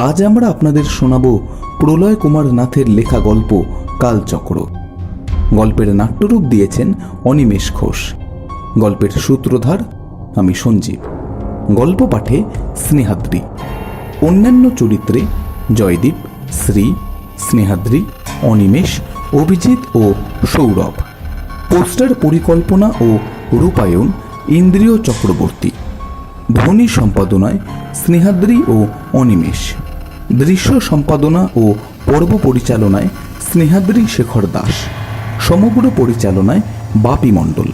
আজ আমরা আপনাদের শোনাব প্রলয় কুমার নাথের লেখা গল্প কালচক্র। গল্পের নাট্যরূপ দিয়েছেন অনিমেষ ঘোষ। গল্পের সূত্রধার আমি সঞ্জীব। গল্প পাঠে স্নেহাদ্রি। অন্যান্য চরিত্রে জয়দীপ, শ্রী, স্নেহাদ্রি, অনিমেষ, অভিজিৎ ও সৌরভ। পোস্টার পরিকল্পনা ও রূপায়ণ ইন্দ্রিয় চক্রবর্তী। ধ্বনি সম্পাদনায় স্নেহাদ্রি ও অনিমেষ। দৃশ্য সম্পাদনা ও পর্ব পরিচালনায় স্নেহাদ্রি শেখর দাস। সমগ্র পরিচালনায় বাপি মণ্ডল।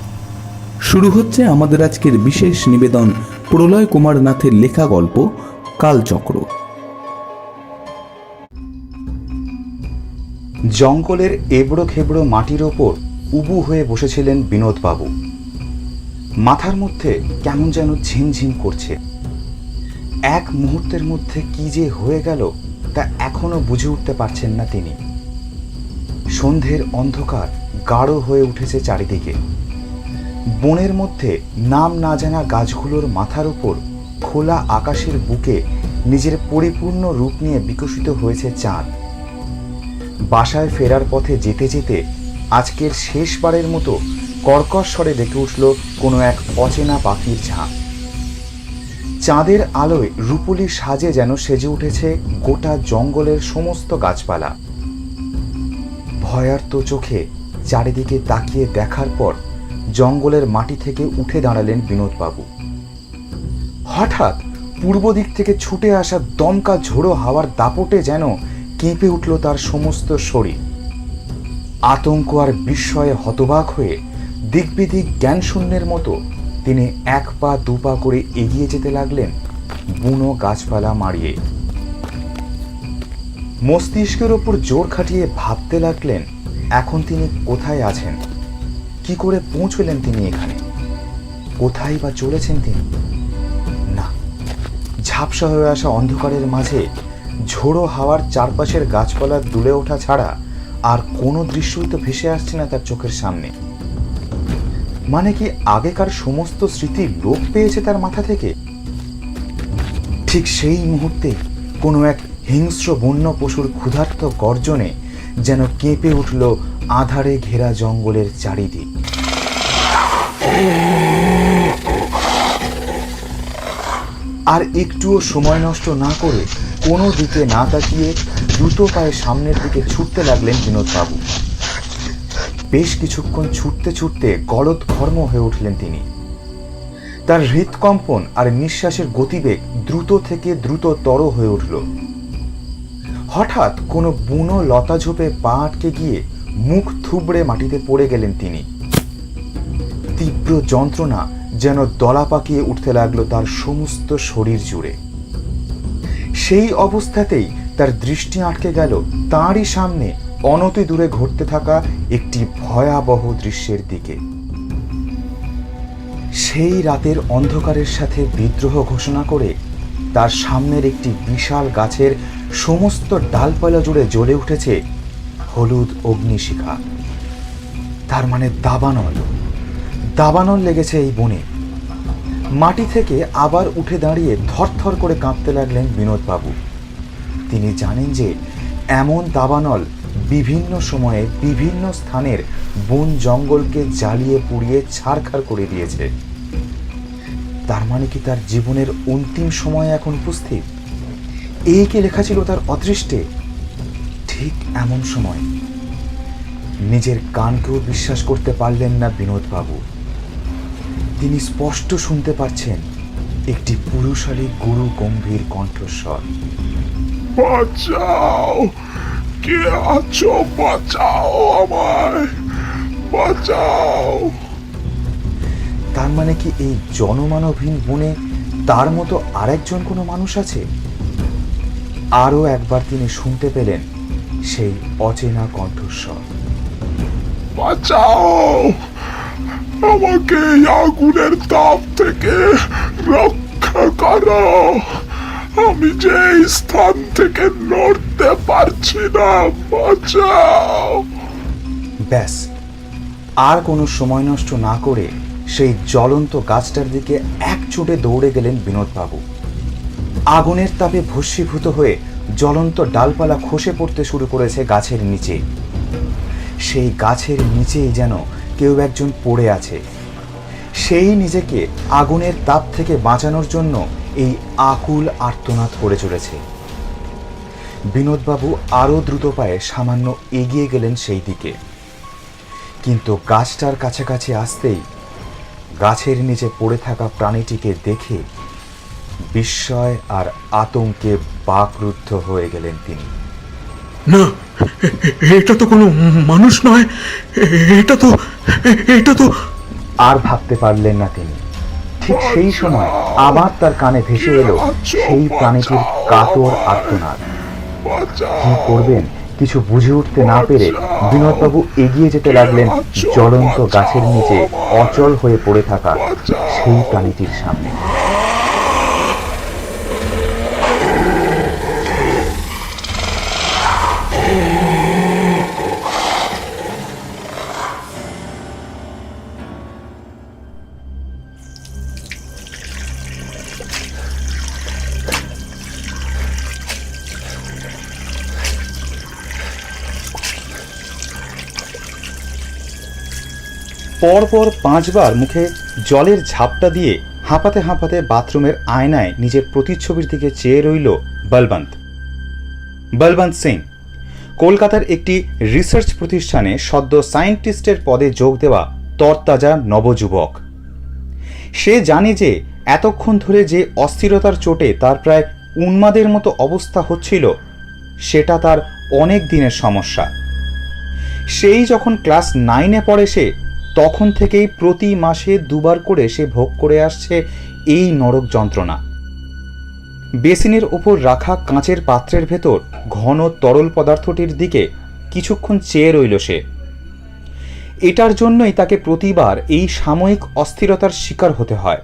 শুরু হচ্ছে আমাদের আজকের বিশেষ নিবেদন প্রলয় কুমার নাথের লেখা গল্প কালচক্র। জঙ্গলের এবড়ো খেবড়ো মাটির ওপর উবু হয়ে বসেছিলেন বিনোদবাবু। মাথার মধ্যে কেমন যেন ঝিমঝিম করছে। এক মুহূর্তের মধ্যে কি যে হয়ে গেল তা এখনো বুঝে উঠতে পারছেন না তিনি। সন্ধ্যের অন্ধকার গাঢ় হয়ে উঠেছে চারিদিকে। বনের মধ্যে নাম না জানা গাছগুলোর মাথার উপর খোলা আকাশের বুকে নিজের পরিপূর্ণ রূপ নিয়ে বিকশিত হয়েছে চাঁদ। বাসায় ফেরার পথে যেতে যেতে আজকের শেষবারের মতো কর্কশ স্বরে ডেকে উঠল কোনো এক অচেনা পাখির ঝাঁক। চাঁদের আলোয় রূপলি সাজে যেন সেজে উঠেছে গোটা জঙ্গলের সমস্ত গাছপালা। ভয়ার্ত চোখে চারিদিকে তাকিয়ে দেখার পর জঙ্গলের মাটি থেকে উঠে দাঁড়ালেন বিনোদবাবু। হঠাৎ পূর্ব দিক থেকে ছুটে আসা দমকা ঝোড়ো হাওয়ার দাপটে যেন কেঁপে উঠল তার সমস্ত শরীর। আতঙ্ক আর বিস্ময়ে হতবাক হয়ে দিকবিদিক জ্ঞানশূন্যের মতো তিনি এক পা দু পা করে এগিয়ে যেতে লাগলেন বুনো গাছপালা মারিয়ে। মস্তিষ্কের ওপর জোর খাটিয়ে ভাবতে লাগলেন এখন তিনি কোথায় আছেন, কি করে পৌঁছলেন তিনি এখানে, কোথায় বা চলেছেন তিনি। না, ঝাপসা হয়ে আসা অন্ধকারের মাঝে ঝোড়ো হাওয়ার চারপাশের গাছপালা দুলে ওঠা ছাড়া আর কোনো দৃশ্যই তো ভেসে আসছে না তার চোখের সামনে। মানে কি আগেকার সমস্ত স্মৃতি লোপ পেয়েছে তার মাথা থেকে? ঠিক সেই মুহূর্তে কোনো এক হিংস্র বন্য পশুর ক্ষুধার্ত গর্জনে যেন কেঁপে উঠল আঁধারে ঘেরা জঙ্গলের চারিদিক। আর একটুও সময় নষ্ট না করে কোনো দিকে না তাকিয়ে দ্রুত পায়ে সামনের দিকে ছুটতে লাগলেন বিনোদবাবু। বেশ কিছুক্ষণ ছুটতে ছুটতে গলদঘর্ম হয়ে উঠলেন তিনি। তার হৃদকম্পন আর নিঃশ্বাসের গতিবেগ দ্রুত থেকে দ্রুততর হয়ে উঠল। হঠাৎ কোনো বুনো লতা ঝোপে পা আটকে গিয়ে মুখ থুবড়ে মাটিতে পড়ে গেলেন তিনি। তীব্র যন্ত্রণা যেন দলা পাকিয়ে উঠতে লাগলো তার সমস্ত শরীর জুড়ে। সেই অবস্থাতেই তার দৃষ্টি আটকে গেল তাঁরই সামনে অনতি দূরে ঘটতে থাকা একটি ভয়াবহ দৃশ্যের দিকে। সেই রাতের অন্ধকারের সাথে বিদ্রোহ ঘোষণা করে তার সামনের একটি বিশাল গাছের সমস্ত ডালপালা জুড়ে জ্বলে উঠেছে হলুদ অগ্নিশিখা। তার মানে দাবানল লেগেছে এই বনে। মাটি থেকে আবার উঠে দাঁড়িয়ে থরথর করে কাঁপতে লাগলেন বিনোদবাবু। তিনি জানেন যে এমন দাবানল বিভিন্ন সময়ে বিভিন্ন স্থানের বন জঙ্গলকে জ্বালিয়ে পুড়িয়ে ছারখার করে দিয়েছে। তার মানে কি তার জীবনের অন্তিম সময় এখন উপস্থিত? এই কি লেখা ছিল তার অদৃষ্টে? ঠিক এমন সময় নিজের কানকেও বিশ্বাস করতে পারলেন না বিনোদবাবু। তিনি স্পষ্ট শুনতে পাচ্ছেন একটি পুরুষালী গুরু গম্ভীর কণ্ঠস্বর। বাঁচাও, কে আছো, বাঁচাও আমায়, বাঁচাও। তার মানে কি এই জনমানবহীন বনে তার মতো আরেকজন কোনো মানুষ আছে? আরো একবার তিনি শুনতে পেলেন সেই অচেনা কণ্ঠস্বর। বাঁচাও আমাকে, আগুনের তাপ থেকে রক্ষা করো, আমি যে স্থান থেকে নড়তে পারছি না, বাঁচাও। ব্যাস, আর কোনো সময় নষ্ট না করে সেই জ্বলন্ত গাছটার দিকে এক ছুটে দৌড়ে গেলেন বিনোদবাবু। আগুনের তাপে ভস্মীভূত হয়ে জ্বলন্ত ডালপালা খসে পড়তে শুরু করেছে গাছের নিচে। সেই গাছের নিচেই যেন কেউ একজন পড়ে আছে। সেই নিজেকে আগুনের তাপ থেকে বাঁচানোর জন্য এই আকুল আর্তনাদ করে চলেছে। বিনোদবাবু আরও দ্রুত পায়ে সামান্য এগিয়ে গেলেন সেই দিকে, কিন্তু গাছটার কাছাকাছি আসতেই গাছের নিচে পড়ে থাকা প্রাণীটিকে দেখে বিস্ময় আর আতঙ্কে বাকরুদ্ধ হয়ে গেলেন তিনি। না, এটা তো কোনো মানুষ নয়, এটা তো আর ভাবতে পারলেন না তিনি। ঠিক সেই সময় আবার তার কানে ভেসে এলো সেই প্রাণীটির কাতর আর্তনাদ। কি করবেন কিছু বুঝে উঠতে না পেরে বিনোদবাবু এগিয়ে যেতে লাগলেন জ্বলন্ত গাছের নিচে অচল হয়ে পড়ে থাকা সেই প্রাণীটির সামনে। পরপর 5 বার মুখে জলের ঝাপটা দিয়ে হাঁপাতে হাঁপাতে বাথরুমের আয়নায় নিজের প্রতিচ্ছবির দিকে চেয়ে রইল বলবন্ত সিং। কলকাতার একটি রিসার্চ প্রতিষ্ঠানে সদ্য সায়েন্টিস্টের পদে যোগ দেওয়া তরতাজা নবযুবক। সে জানে যে এতক্ষণ ধরে যে অস্থিরতার চোটে তার প্রায় উন্মাদের মতো অবস্থা হচ্ছিল, সেটা তার অনেক দিনের সমস্যা। সেই যখন ক্লাস 9-এ পড়ে সে, তখন থেকেই প্রতি মাসে 2 বার করে সে ভোগ করে আসছে এই নরক যন্ত্রণা। বেসিনের ওপর রাখা কাঁচের পাত্রের ভেতর ঘন তরল পদার্থটির দিকে কিছুক্ষণ চেয়ে রইল সে। এটার জন্যই তাকে প্রতিবার এই সাময়িক অস্থিরতার শিকার হতে হয়।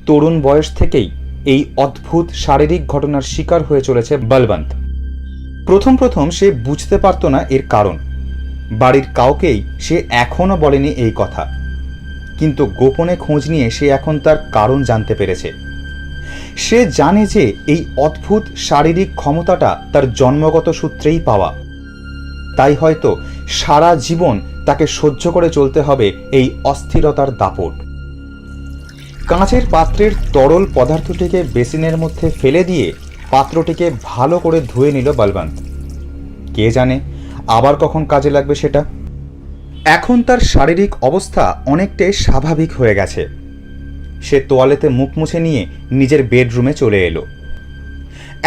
তরুণ বয়স থেকেই এই অদ্ভুত শারীরিক ঘটনার শিকার হয়ে চলেছে বলবন্ত। প্রথম সে বুঝতে পারত না এর কারণ। বাড়ির কাউকেই সে এখনো বলেনি এই কথা, কিন্তু গোপনে খোঁজ নিয়ে সে এখন তার কারণ জানতে পেরেছে। সে জানে যে এই অদ্ভুত শারীরিক ক্ষমতাটা তার জন্মগত সূত্রেই পাওয়া, তাই হয়তো সারা জীবন তাকে সহ্য করে চলতে হবে এই অস্থিরতার দাপট। কাঁচের পাত্রের তরল পদার্থটিকে বেসিনের মধ্যে ফেলে দিয়ে পাত্রটিকে ভালো করে ধুয়ে নিল বলবন্ত। কে জানে আবার কখন কাজে লাগবে সেটা। এখন তার শারীরিক অবস্থা অনেকটাই স্বাভাবিক হয়ে গেছে। সে তোয়ালেতে মুখ মুছে নিয়ে নিজের বেডরুমে চলে এলো।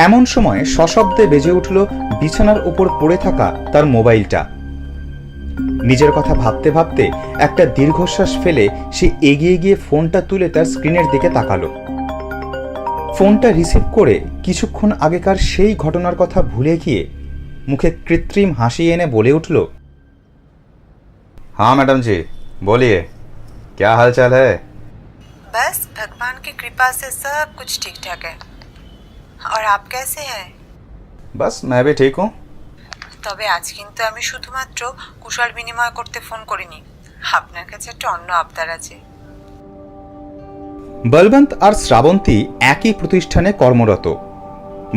এমন সময় সশব্দে বেজে উঠল বিছানার উপর পড়ে থাকা তার মোবাইলটা। নিজের কথা ভাবতে ভাবতে একটা দীর্ঘশ্বাস ফেলে সে এগিয়ে গিয়ে ফোনটা তুলে তার স্ক্রিনের দিকে তাকালো। ফোনটা রিসিভ করে কিছুক্ষণ আগেকার সেই ঘটনার কথা ভুলে গিয়ে মুখে কৃত্রিম হাসি এনে বলে উঠল, हाँ मैडम जी बोलिए, क्या हाल चाल है? बस भगवान की कृपा से सब कुछ ठीक ठाक है। और आप कैसे हैं? बस मैं भी ठीक हूँ। তবে আজ কিন্তু আমি শুধুমাত্র কুশল বিনিময় করতে ফোন করিনি, আপনার কাছে একটা অন্য আবদার আছে। বলবন্ত আর শ্রাবন্তী একই প্রতিষ্ঠানে কর্মরত।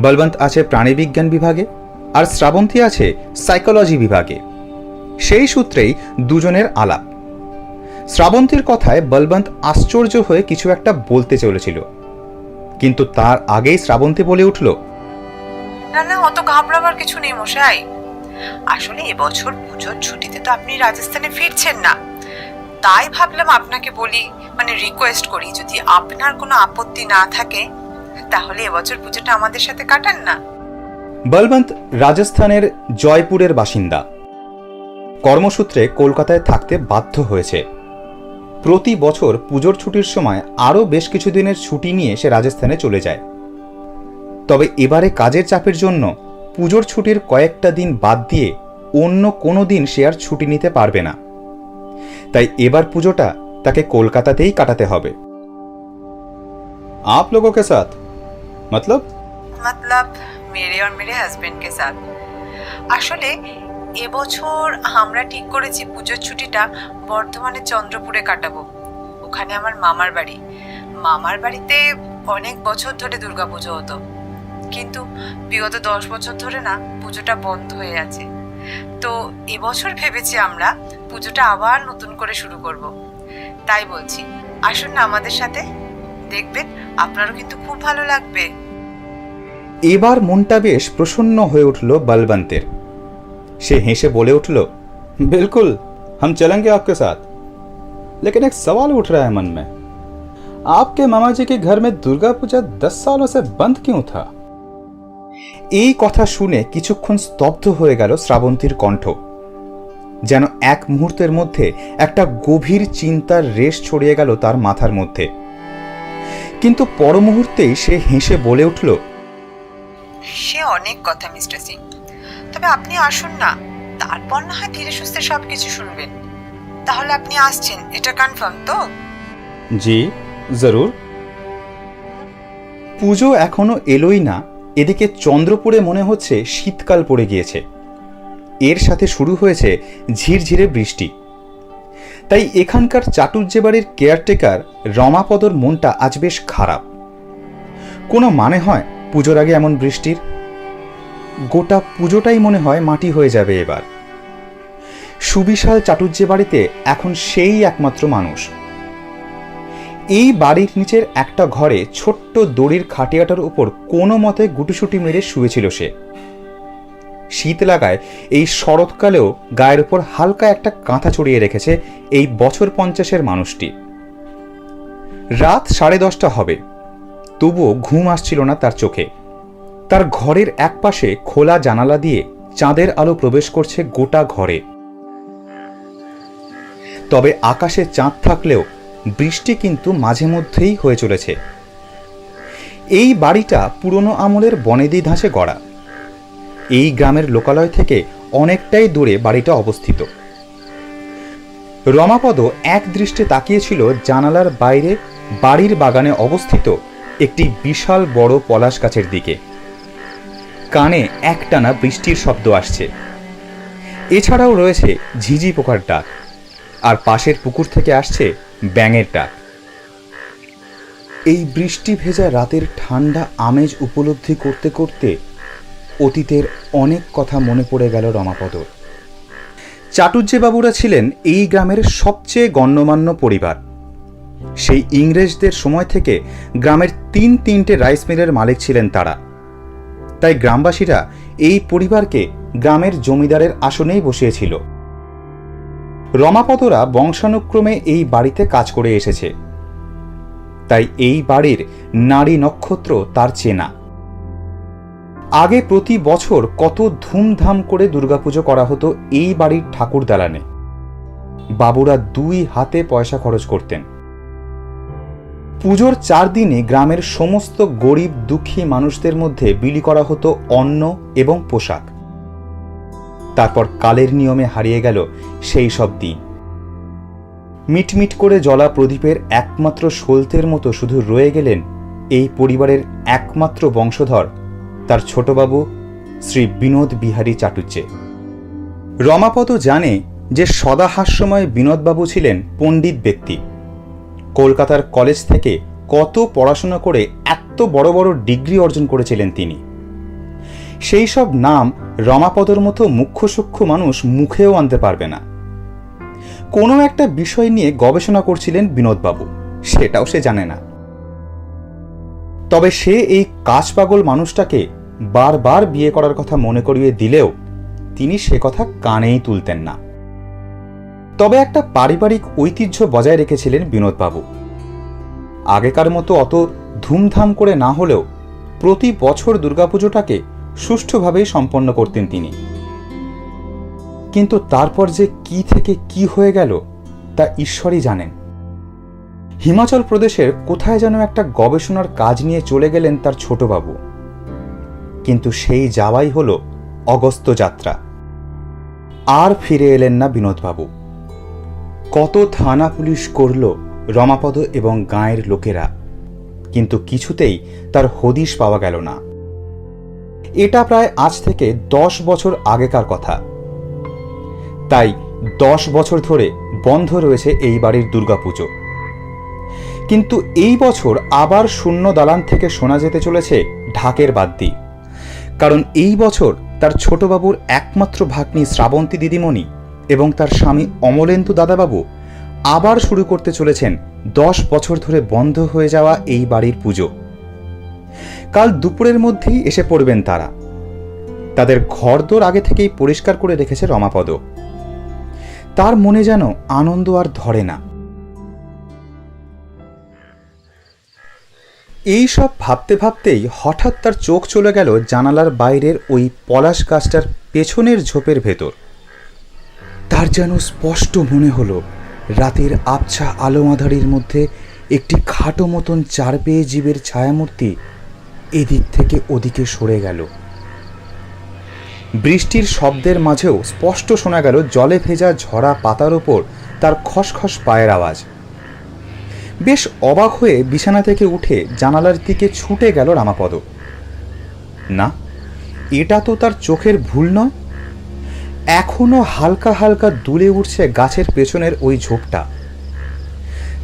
বলবন্ত আছে প্রাণীবিজ্ঞান বিভাগে আর শ্রাবন্তী আছে সাইকোলজি বিভাগে। সেই সূত্রেই দুজনের আলাপ। শ্রাবন্তীর কথায় বলবন্ত আশ্চর্য হয়ে কিছু একটা বলতে চলেছিল, কিন্তু তার আগেই শ্রাবন্তী বলে উঠল, না না, অত ঘাবড়াবার কিছু নেই মশাই। আসলে এবছর পুজোর ছুটিতে তো আপনি রাজস্থানে ফিরছেন না, তাই ভাবলাম আপনাকে বলি, মানে রিকোয়েস্ট করি, যদি আপনার কোনো আপত্তি না থাকে তাহলে এবছর পুজোটা আমাদের সাথে কাটান না। বলবন্ত রাজস্থানের জয়পুরের বাসিন্দা। কর্মসূত্রে কলকাতায় থাকতে বাধ্য হয়েছে। প্রতি বছর পুজোর ছুটির সময় আরও বেশ কিছু দিনের ছুটি নিয়ে সে রাজস্থানে চলে যায়। তবে এবারে কাজের চাপের জন্য পুজোর ছুটির কয়েকটা দিন বাদ দিয়ে অন্য কোনো দিন সে আর ছুটি নিতে পারবে না। তাই এবার পুজোটা তাকে কলকাতাতেই কাটাতে হবে। आप लोगों के साथ मतलब मेरे और मेरे হাজবেন্ড के साथ। আসলে এবছর আমরা ঠিক করেছি পুজোর ছুটিটা বর্ধমানের চন্দ্রপুরে কাটাবো। ওখানে আমার মামার বাড়ি। মামার বাড়িতে অনেক বছর ধরে দুর্গাপুজো হতো, কিন্তু বিগত 10 বছর ধরে না পুজোটা বন্ধ হয়ে আছে। তো এবছর ভেবেছি আমরা পুজোটা আবার নতুন করে শুরু করব। তাই বলছি, আসুন না আমাদের সাথে, দেখবেন আপনারও কিন্তু খুব ভালো লাগবে। এবার মনটা বেশ প্রসন্ন হয়ে উঠল বলবন্তের। সে হেসে বলে উঠল, बिल्कुल हम चलेंगे आपके साथ, लेकिन एक सवाल उठ रहा है मन में, आपके मामा जी के घर में दुर्गा पूजा 10 सालों से बंद क्यों था? এই কথা শুনে কিছুক্ষণ স্তব্ধ হয়ে গেল শ্রাবন্তীর কণ্ঠ। যেন এক মুহূর্তের মধ্যে একটা গভীর চিন্তার রেশ ছড়িয়ে গেল তার মাথার মধ্যে। কিন্তু পর মুহূর্তেই সে হেসে বলে উঠল, সে অনেক কথা মিস্টার সিং, তবে আপনি আসুন না, তারপর না হয় ধীরে সুস্থে সবকিছু শুনবেন। তাহলে আপনি আসছেন, এটা কনফার্ম তো? জি জরুর। পুজো এখনো এলোই না, এদিকে চন্দ্রপুরে মনে হচ্ছে শীতকাল পড়ে গিয়েছে। এর সাথে শুরু হয়েছে ঝিরঝিরে বৃষ্টি। তাই এখানকার চাটুর্যে বাড়ির কেয়ারটেকার রমাপদর মনটা আজ বেশ খারাপ। কোনো মানে হয় পুজোর আগে এমন বৃষ্টির? গোটা পুজোটাই মনে হয় মাটি হয়ে যাবে এবার। সুবিশাল চাটুর্যে বাড়িতে এখন সেই একমাত্র মানুষ। এই বাড়ির নিচের একটা ঘরে ছোট্ট দড়ির খাটিয়াটার উপর কোনো মতে গুটুসুটি মেরে শুয়েছিল সে। শীত লাগায় এই শরৎকালেও গায়ের উপর হালকা একটা কাঁথা ছড়িয়ে রেখেছে এই বছর 50-এর মানুষটি। রাত 10:30 হবে, তবুও ঘুম আসছিল না তার চোখে। তার ঘরের একপাশে খোলা জানালা দিয়ে চাঁদের আলো প্রবেশ করছে গোটা ঘরে। তবে আকাশে চাঁদ থাকলেও বৃষ্টি কিন্তু মাঝে মধ্যেই হয়ে চলেছে। এই বাড়িটা পুরনো আমলের বনেদি ধাঁচে গড়া। এই গ্রামের লোকালয় থেকে অনেকটাই দূরে বাড়িটা অবস্থিত। রমাপদ এক দৃষ্টে তাকিয়েছিল জানালার বাইরে বাড়ির বাগানে অবস্থিত একটি বিশাল বড় পলাশ গাছের দিকে। কানে একটানা বৃষ্টির শব্দ আসছে। এছাড়াও রয়েছে ঝিঝি পোকার ডাক, আর পাশের পুকুর থেকে আসছে ব্যাঙের ডাক। এই বৃষ্টি ভেজা রাতের ঠান্ডা আমেজ উপলব্ধি করতে করতে অতীতের অনেক কথা মনে পড়ে গেল রমাপদর। চাটুর্যে বাবুরা ছিলেন এই গ্রামের সবচেয়ে গণ্যমান্য পরিবার। সেই ইংরেজদের সময় থেকে গ্রামের 3-3টে রাইস মিলের মালিক ছিলেন তারা। তাই গ্রামবাসীরা এই পরিবারকে গ্রামের জমিদারের আসনেই বসিয়েছিল। রমাপদরা বংশানুক্রমে এই বাড়িতে কাজ করে এসেছে, তাই এই বাড়ির নারী নক্ষত্র তার চেনা। আগে প্রতি বছর কত ধুমধাম করে দুর্গাপুজো করা হতো এই বাড়ির ঠাকুর দালানে। বাবুরা 2 হাতে পয়সা খরচ করতেন। পুজোর 4 দিনে গ্রামের সমস্ত গরিব দুঃখী মানুষদের মধ্যে বিলি করা হতো অন্ন এবং পোশাক। তারপর কালের নিয়মে হারিয়ে গেল সেই সব দিন। মিটমিট করে জ্বলা প্রদীপের একমাত্র সলতের মতো শুধু রয়ে গেলেন এই পরিবারের একমাত্র বংশধর, তার ছোটবাবু শ্রী বিনোদ বিহারী চাটুর্যে। রমাপদ জানে যে সদাহাস্যময় বিনোদবাবু ছিলেন পণ্ডিত ব্যক্তি। কলকাতার কলেজ থেকে কত পড়াশোনা করে এত বড় বড় ডিগ্রি অর্জন করেছিলেন তিনি। সেই সব নাম রমাপদর মতো মুখ্য সূক্ষ্ম মানুষ মুখেও আনতে পারবে না। কোনো একটা বিষয় নিয়ে গবেষণা করছিলেন বিনোদবাবু, সেটাও সে জানে না। তবে সে এই কাজপাগল মানুষটাকে বারবার বিয়ে করার কথা মনে করিয়ে দিলেও তিনি সে কথা কানেই তুলতেন না। তবে একটা পারিবারিক ঐতিহ্য বজায় রেখেছিলেন বিনোদবাবু। আগেকার মতো অত ধুমধাম করে না হলেও প্রতি বছর দুর্গাপুজোটাকে সুষ্ঠুভাবেই সম্পন্ন করতেন তিনি। কিন্তু তারপর যে কি থেকে কি হয়ে গেল তা ঈশ্বরই জানেন। হিমাচল প্রদেশের কোথায় যেন একটা গবেষণার কাজ নিয়ে চলে গেলেন তার ছোটবাবু, কিন্তু সেই যাওয়াই হলো অগস্ত্য যাত্রা। আর ফিরে এলেন না বিনোদবাবু। কত থানা পুলিশ করল রমাপদ এবং গাঁয়ের লোকেরা, কিন্তু কিছুতেই তার হদিশ পাওয়া গেল না। এটা প্রায় আজ থেকে 10 বছর আগেকার কথা। তাই 10 বছর ধরে বন্ধ রয়েছে এই বাড়ির দুর্গাপুজো। কিন্তু এই বছর আবার শূন্য দালান থেকে শোনা যেতে চলেছে ঢাকের বাদ্যি। কারণ এই বছর তার ছোটবাবুর একমাত্র ভাগ্নি শ্রাবন্তী দিদিমণি এবং তার স্বামী অমলেন্দু দাদাবাবু আবার শুরু করতে চলেছেন 10 বছর ধরে বন্ধ হয়ে যাওয়া এই বাড়ির পুজো। কাল দুপুরের মধ্যেই এসে পড়বেন তারা। তাদের ঘরদোর আগে থেকেই পরিষ্কার করে রেখেছে রমাপদ। তার মনে যেন আনন্দ আর ধরে না। এই সব ভাবতে ভাবতেই হঠাৎ তার চোখ চলে গেল জানালার বাইরের ওই পলাশ গাছটার পেছনের ঝোপের ভেতর। তার যেন স্পষ্ট মনে হলো রাতের আবছা আলো আঁধারির মধ্যে একটি খাটো মতন চার পেয়ে জীবের ছায়ামূর্তি এদিক থেকে ওদিকে সরে গেল। বৃষ্টির শব্দের মাঝেও স্পষ্ট শোনা গেল জলে ভেজা ঝরা পাতার ওপর তার খসখস পায়ের আওয়াজ। বেশ অবাক হয়ে বিছানা থেকে উঠে জানালার দিকে ছুটে গেল রামাপদ। না, এটা তো তার চোখের ভুল নয়। এখনো হালকা হালকা দুলে উঠছে গাছের পেছনের ওই ঝোপটা।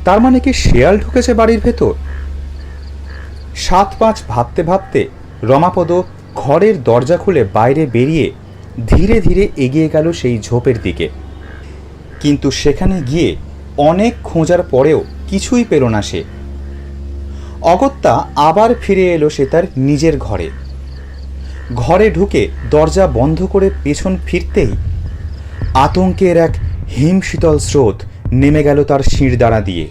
তার মানে কি শেয়াল ঢুকেছে বাড়ির ভেতর? 7-5 ভাবতে ভাবতে রমাপদ ঘরের দরজা খুলে বাইরে বেরিয়ে ধীরে ধীরে এগিয়ে গেল সেই ঝোপের দিকে। কিন্তু সেখানে গিয়ে অনেক খোঁজার পরেও কিছুই পেল না সে। অগত্যা আবার ফিরে এলো সে তার নিজের ঘরে। ঘরে ঢুকে দরজা বন্ধ করে পেছন ফিরতেই আতঙ্কের এক হিমশীতল স্রোত নেমে গেল তার শিরদাঁড়া দিয়ে।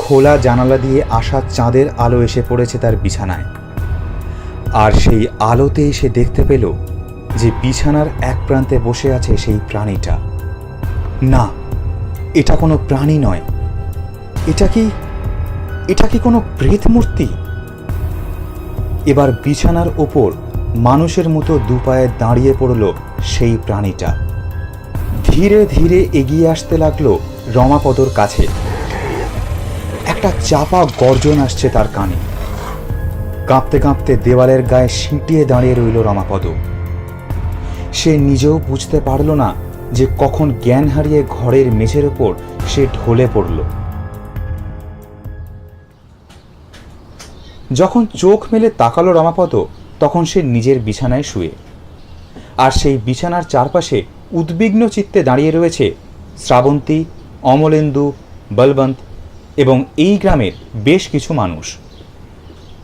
খোলা জানালা দিয়ে আসা চাঁদের আলো এসে পড়েছে তার বিছানায়। আর সেই আলোতেই সে দেখতে পেল যে বিছানার এক প্রান্তে বসে আছে সেই প্রাণীটা। না, এটা কোনো প্রাণী নয়। এটা কি কোনো প্রেত মূর্তি? এবার বিছানার ওপর মানুষের মতো দুপায়ে দাঁড়িয়ে পড়ল সেই প্রাণীটা। ধীরে ধীরে এগিয়ে আসতে লাগলো রমাপদর কাছে। একটা চাপা গর্জন আসছে তার কানে। কাঁপতে কাঁপতে দেওয়ালের গায়ে সিঁটিয়ে দাঁড়িয়ে রইল রমাপদ। সে নিজেও বুঝতে পারল না যে কখন জ্ঞান হারিয়ে ঘরের মেঝের ওপর সে ঢলে পড়ল। যখন চোখ মেলে তাকালো রমাপদ, তখন সে নিজের বিছানায় শুয়ে। আর সেই বিছানার চারপাশে উদ্বিগ্ন চিত্তে দাঁড়িয়ে রয়েছে শ্রাবন্তী, অমলেন্দু, বলবন্ত এবং এই গ্রামের বেশ কিছু মানুষ।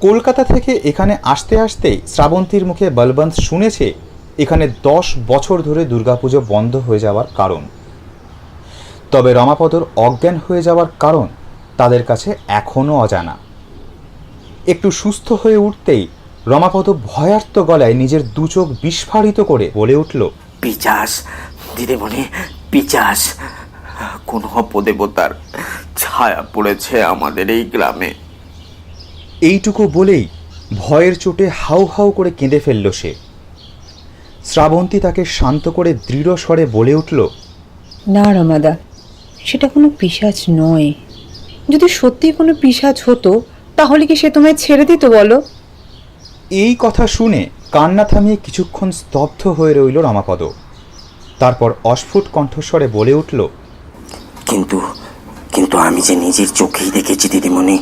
কলকাতা থেকে এখানে আসতে আসতেই শ্রাবন্তীর মুখে বলবন্ত শুনেছে এখানে 10 বছর ধরে দুর্গাপুজো বন্ধ হয়ে যাওয়ার কারণ। তবে রমাপদর অজ্ঞান হয়ে যাওয়ার কারণ তাদের কাছে এখনও অজানা। একটু সুস্থ হয়ে উঠতেই রমাপদ ভয়ার্ত গলায় নিজের দু চোখ বিস্ফারিত করে বলে উঠল, পিচাস দিদিমণি, পিচাস। কোন অপদেবতার ছায়া পড়েছে আমাদের এই গ্রামে। এইটুকু বলেই ভয়ের চোটে হাউ হাউ করে কেঁদে ফেলল সে। শ্রাবন্তী তাকে শান্ত করে দৃঢ় স্বরে বলে উঠল, না রমাদা, সেটা কোনো পিশাচ নয়। যদি সত্যি কোনো পিশাচ হতো তাহলে কি সে তোমায় ছেড়ে দিত বলো? এই কথা শুনে কান্না থামিয়ে কিছুক্ষণ স্তব্ধ হয়ে রইল রমাপদ। তারপর অস্ফুট কণ্ঠস্বরে বলে উঠল, কিন্তু কিন্তু আমি যে নিজের চোখেই দেখেছি দিদিমণি।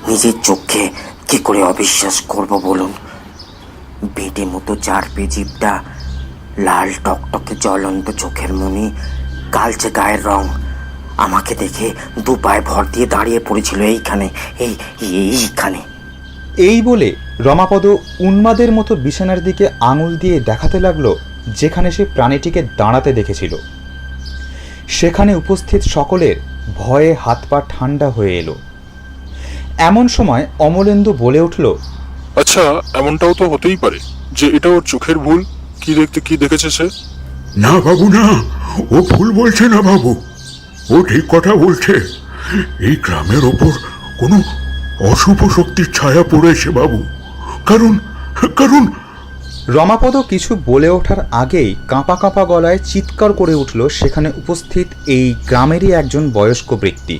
নিজের চোখে কি করে অবিশ্বাস করব বলুন? বেটে মতো চারপে জীবটা, লাল টকটকে জ্বলন্ত চোখের মনি, কালচে গায়ের রং, আমাকে দেখে দু পায়ে ভর দিয়ে দাঁড়িয়ে পড়েছিল এইখানে। এই বলে রমাপদ উন্মাদের মতো বিছানার দিকে আঙুল দিয়ে দেখাতে লাগলো যেখানে সে প্রাণীটিকে দাঁড়াতে দেখেছিল। সেখানে উপস্থিত সকলের ভয়ে হাত পা ঠান্ডা হয়ে এলো। এমন সময় অমলেন্দু বলে উঠল, আচ্ছা, এমনটাও তো হতেই পারে যে এটা ওর চোখের ভুল। কি দেখেছে সে? না বাবু, না, ও ভুল বলছে না বাবু, ও ঠিক কথা বলছে। এই গ্রামের ওপর কোনো অশুভ শক্তির ছায়া পড়েছে বাবু। কারণ কারণ রমাপদ কিছু বলে ওঠার আগেই কাঁপা কাঁপা গলায় চিৎকার করে উঠল সেখানে উপস্থিত এই গ্রামেরই একজন বয়স্ক ব্যক্তি।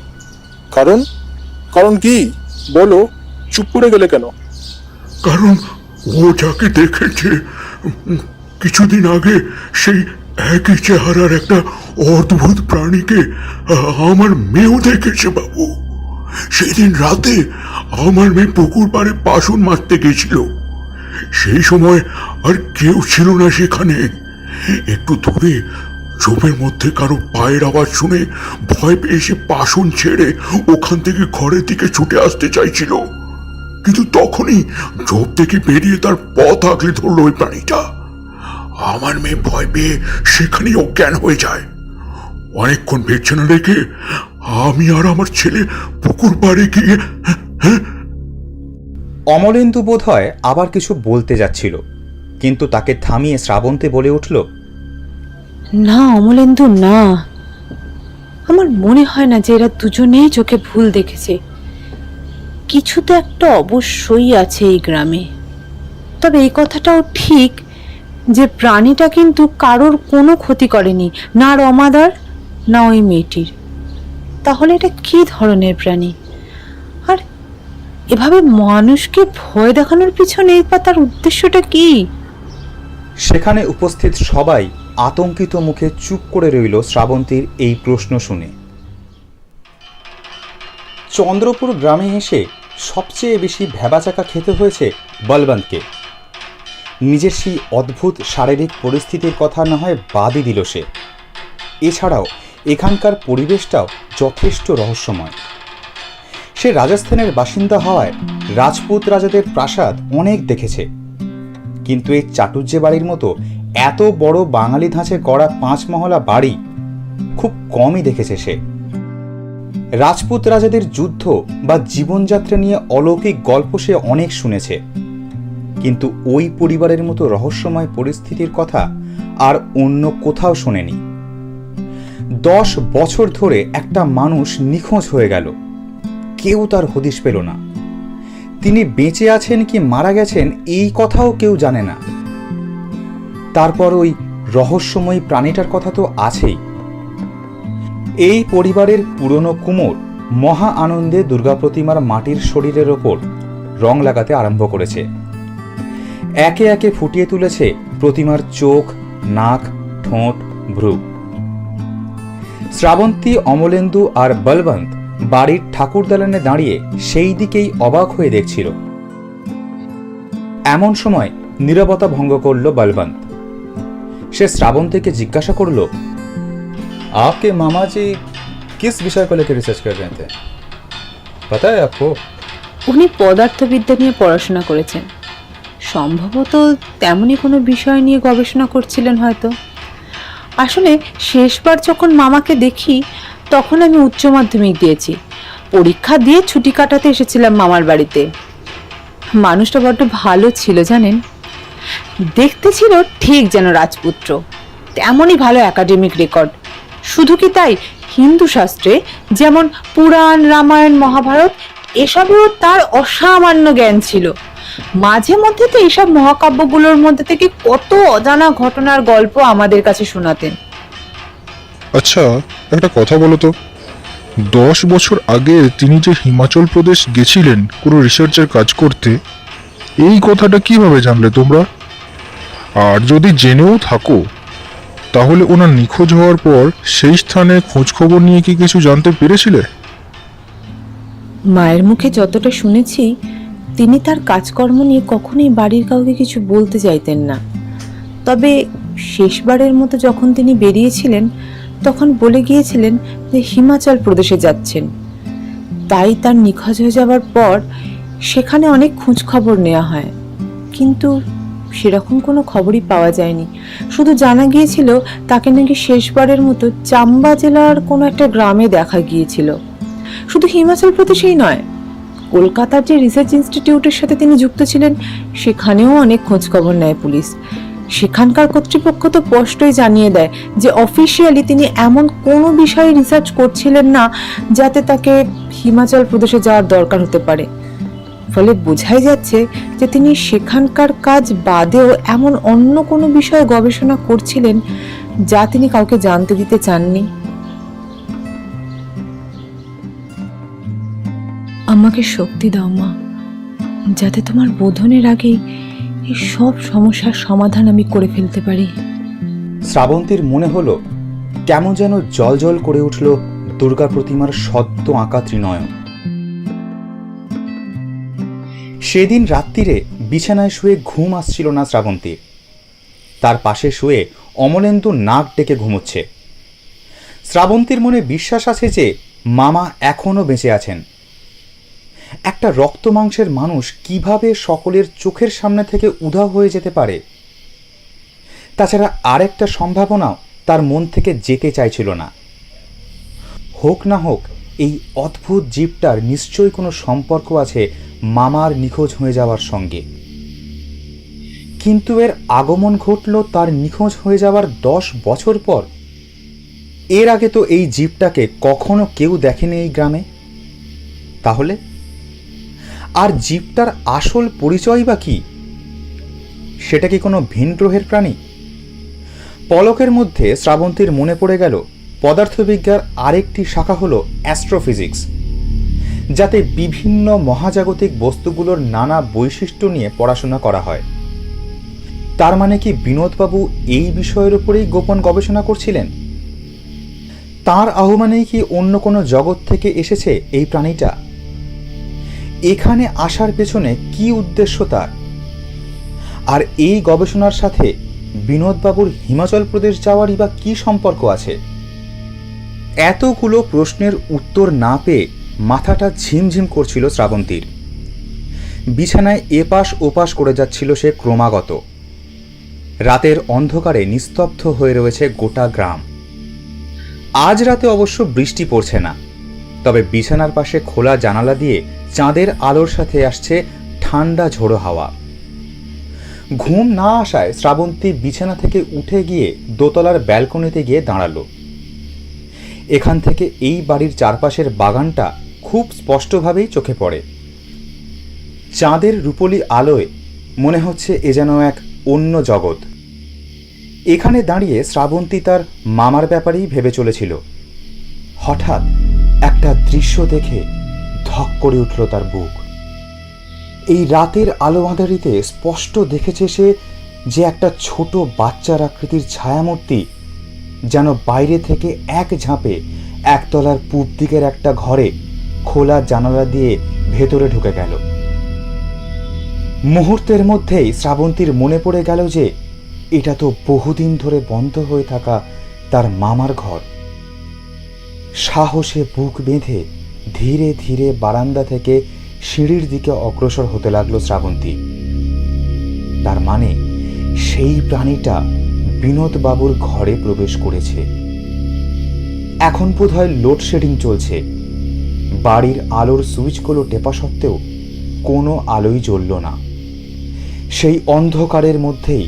কারণ কি বলো, চুপ করে গেলে কেন? কারণ ও যাকে দেখেছে কিছুদিন আগে সেই একই চেহারার একটা অদ্ভুত প্রাণীকে আমার মেয়েও দেখেছে বাবু। সেদিন রাতে আমার মেয়ে পুকুর পাড়ে বাসন মাজতে গেছিল। সেই সময় আর কেউ ছিল না সেখানে। একটু দূরে ঝোপের মধ্যে কারো পায়ের আওয়াজ শুনে ভয় পেয়ে সে বাসন ছেড়ে ওখান থেকে ঘরের দিকে ছুটে আসতে চাইছিল, কিন্তু তখনই ঝোপ থেকে বেরিয়ে তার পথ আগলে ধরল ওই প্রাণীটা। আমার মেয়ে ভয় পেয়ে সেখানেই অজ্ঞান হয়ে যায়। অনেকক্ষণ ফিরছে না রেখে আমি আর আমার ছেলে পুকুর পাড়ে গিয়ে অমলেন্দু বোধহয় আবার কিছু বলতে যাচ্ছিল, কিন্তু তাকে থামিয়ে শ্রাবন্তী বলে উঠল, না অমলেন্দু না, আমার মনে হয় না যে এরা দুজনেই চোখে ভুল দেখেছে। কিছু তো একটা অবশ্যই আছে এই গ্রামে। তবে এই কথাটাও ঠিক যে প্রাণীটা কিন্তু কারোর কোনো ক্ষতি করেনি, না রমাদার না ওই মেয়েটির। তাহলে এটা কি ধরনের প্রাণী? আর এভাবে মানুষকে ভয় দেখানোর পিছনে বা তার উদ্দেশ্যটা কি? সেখানে উপস্থিত সবাই আতঙ্কিত মুখে চুপ করে রইল শ্রাবন্তীর এই প্রশ্ন শুনে। চন্দ্রপুর গ্রামে এসে সবচেয়ে বেশি ভ্যাবাচাকা খেতে হয়েছে বলবন্তকে। নিজের সেই অদ্ভুত শারীরিক পরিস্থিতির কথা না হয় বাদই দিল সে। এছাড়াও এখানকার পরিবেশটাও যথেষ্ট রহস্যময়। সে রাজস্থানের বাসিন্দা হওয়ায় রাজপুত রাজাদের প্রাসাদ অনেক দেখেছে, কিন্তু এই চাটুজ্জে বাড়ির মতো এত বড় বাঙালি ধাঁচে গড়া 5 মহলা বাড়ি খুব কমই দেখেছে সে। রাজপুত রাজাদের যুদ্ধ বা জীবনযাত্রা নিয়ে অলৌকিক গল্প সে অনেক শুনেছে, কিন্তু ওই পরিবারের মতো রহস্যময় পরিস্থিতির কথা আর অন্য কোথাও শোনেনি। 10 বছর ধরে একটা মানুষ নিখোঁজ হয়ে গেল, কেউ তার হদিশ পেল না। তিনি বেঁচে আছেন কি মারা গেছেন এই কথাও কেউ জানে না। তারপর ওই রহস্যময়ী প্রাণীটার কথা তো আছেই। এই পরিবারের পুরনো কুমোর মহা আনন্দে দুর্গা প্রতিমার মাটির শরীরের ওপর রং লাগাতে আরম্ভ করেছে। একে একে ফুটিয়ে তুলেছে প্রতিমার চোখ, নাক, ঠোঁট, ভ্রু। শ্রাবন্তী, অমলেন্দু আর বলবন্ত বাড়ির ঠাকুর দালানে দাঁড়িয়ে সেই দিকেই অবাক হয়ে দেখছিল। এমন সময় নীরবতা ভঙ্গ করল বলবন্ত। সে শ্রাবন্তীকে জিজ্ঞাসা করল, आपके मामा जी किस विषय को लेकर रिसर्च कर रहे थे, पता है आपको? উনি পদার্থবিদ্যা নিয়ে পড়াশোনা করেছেন। সম্ভবত তেমনই কোনো বিষয় নিয়ে গবেষণা করছিলেন হয়তো। আসলে শেষবার যখন মামাকে দেখি তখন আমি উচ্চ মাধ্যমিক দিয়েছি। পরীক্ষা দিয়ে ছুটি কাটাতে এসেছিলাম মামার বাড়িতে। মানুষটা বড্ড ভালো ছিল জানেন। দেখতে ছিল ঠিক যেন রাজপুত্র, তেমনই ভালো একাডেমিক রেকর্ড। শুধু কি তাই, হিন্দু শাস্ত্রে যেমন পুরাণ, রামায়ণ, মহাভারত এসবেও তার অসামান্য জ্ঞান ছিল। মাঝে মধ্যে তো এইসব মহাকাব্যগুলোর মধ্যে থেকে কত অজানা ঘটনার গল্প আমাদের কাছে শোনাতেন। আচ্ছা, একটা কথা বলো তো, 10 বছর আগে তিনি যে হিমাচল প্রদেশ গেছিলেন কোনো রিসার্চের কাজ করতে, এই কথাটা কিভাবে জানলে তোমরা? আর যদি জেনেও থাকো তাহলে ওনার নিখোঁজ হওয়ার পর সেই স্থানে খোঁজ খবর নিয়ে কি কিছু জানতে পেরেছিলে? মায়ের মুখে যতটা শুনেছি, তিনি তার কাজকর্ম নিয়ে কখনোই বাড়ির কাউকে কিছু বলতে চাইতেন না। তবে শেষবারের মতো যখন তিনি বেরিয়েছিলেন তখন বলে গিয়েছিলেন যে হিমাচল প্রদেশে যাচ্ছেন। তাই তার নিখোঁজ হয়ে যাওয়ার পর সেখানে অনেক খোঁজ খবর নেওয়া হয়, কিন্তু সেরকম কোনো খবরই পাওয়া যায়নি। শুধু জানা গিয়েছিল তাকে নাকি শেষবারের মতো চাম্বা জেলার কোনো একটা গ্রামে দেখা গিয়েছিল। শুধু হিমাচল প্রদেশেই নয়, কলকাতার যে রিসার্চ ইনস্টিটিউটের সাথে তিনি যুক্ত ছিলেন সেখানেও অনেক খোঁজ খবর নেয় পুলিশ। সেখানকার কর্তৃপক্ষ তো স্পষ্টই জানিয়ে দেয় যে অফিসিয়ালি তিনি এমন কোনো বিষয়ে রিসার্চ করছিলেন না যাতে তাকে হিমাচল প্রদেশে যাওয়ার দরকার হতে পারে। ফলে বোঝাই যাচ্ছে যে তিনি সেখানকার কাজ বাদেও এমন অন্য কোনো বিষয়ে গবেষণা করছিলেন যা তিনি কাউকে জানতে দিতে চাননি। আমাকে শক্তি দাও মা, যাতে তোমার বোধনের আগেই এই সব সমস্যার সমাধান আমি করে ফেলতে পারি। শ্রাবন্তীর মনে হলো কেমন যেন জল করে উঠল দুর্গা প্রতিমার সদ্য আঁকা ত্রিনয়ন। সেদিন রাত্রিরে বিছানায় শুয়ে ঘুম আসছিল না শ্রাবন্তীর। তার পাশে শুয়ে অমলেন্দু নাক ডেকে ঘুমোচ্ছে। শ্রাবন্তীর মনে বিশ্বাস আছে যে মামা এখনো বেঁচে আছেন। একটা রক্ত মাংসের মানুষ কিভাবে সকলের চোখের সামনে থেকে উধাও হয়ে যেতে পারে? তাছাড়া আরেকটা সম্ভাবনাও তার মন থেকে যেতে চাইছিল না। হোক না হোক এই অদ্ভুত জীবটার নিশ্চয়ই কোনো সম্পর্ক আছে মামার নিখোঁজ হয়ে যাওয়ার সঙ্গে। কিন্তু এর আগমন ঘটল তার নিখোঁজ হয়ে যাওয়ার 10 বছর পর। এর আগে তো এই জীবটাকে কখনো কেউ দেখেনি এই গ্রামে। তাহলে আর জীবটার আসল পরিচয় বা কি? সেটা কি কোনো ভিন গ্রহের প্রাণী? পলকের মধ্যে শ্রাবন্তীর মনে পড়ে গেল পদার্থবিজ্ঞার আরেকটি শাখা হলো অ্যাস্ট্রোফিজিক্স, যাতে বিভিন্ন মহাজাগতিক বস্তুগুলোর নানা বৈশিষ্ট্য নিয়ে পড়াশোনা করা হয়। তার মানে কি বিনোদবাবু এই বিষয়ের উপরেই গোপন গবেষণা করছিলেন? তার আহ্বানেই কি অন্য কোনো জগৎ থেকে এসেছে এই প্রাণীটা? এখানে আসার পেছনে কি উদ্দেশ্য তার? আর এই গবেষণার সাথে বিনোদবাবুর হিমাচল প্রদেশ যাওয়ারই বা কি সম্পর্ক আছে? এতগুলো প্রশ্নের উত্তর না পেয়ে মাথাটা ঝিমঝিম করছিল শ্রাবন্তীর। বিছানায় এপাশ ওপাশ করে যাচ্ছিল সে ক্রমাগত। রাতের অন্ধকারে নিস্তব্ধ হয়ে রয়েছে গোটা গ্রাম। আজ রাতে অবশ্য বৃষ্টি পড়ছে না, তবে বিছানার পাশে খোলা জানালা দিয়ে চাঁদের আলোর সাথে আসছে ঠান্ডা ঝোড়ো হাওয়া। ঘুম না আসায় শ্রাবন্তী বিছানা থেকে উঠে গিয়ে দোতলার ব্যালকনিতে গিয়ে দাঁড়ালো। এখান থেকে এই বাড়ির চারপাশের বাগানটা খুব স্পষ্টভাবেই চোখে পড়ে। চাঁদের রূপলি আলোয় মনে হচ্ছে এ যেন এক অন্য জগৎ। এখানে দাঁড়িয়ে শ্রাবন্তী তার মামার ব্যাপারেই ভেবে চলেছিল। হঠাৎ একটা দৃশ্য দেখে ধক করে উঠল তার বুক। এই রাতের আলো আঁধারিতে স্পষ্ট দেখেছে সে যে একটা ছোট বাচ্চার আকৃতির ছায়ামূর্তি যেন বাইরে থেকে এক ঝাঁপে একতলার পূব দিকের একটা ঘরে খোলা জানালা দিয়ে ভেতরে ঢুকে গেল। মুহূর্তের মধ্যেই শ্রাবন্তীর মনে পড়ে গেল যে এটা তো বহুদিন ধরে বন্ধ হয়ে থাকা তার মামার ঘর। সাহসে বুক বেঁধে ধীরে ধীরে বারান্দা থেকে সিঁড়ির দিকে অগ্রসর হতে লাগলো শ্রাবন্তী। তার মানে সেই প্রাণীটা বিনোদবাবুর ঘরে প্রবেশ করেছে। এখন বোধহয় লোডশেডিং চলছে। বাড়ির আলোর সুইচগুলো টেপা সত্ত্বেও কোনো আলোই জ্বলল না। সেই অন্ধকারের মধ্যেই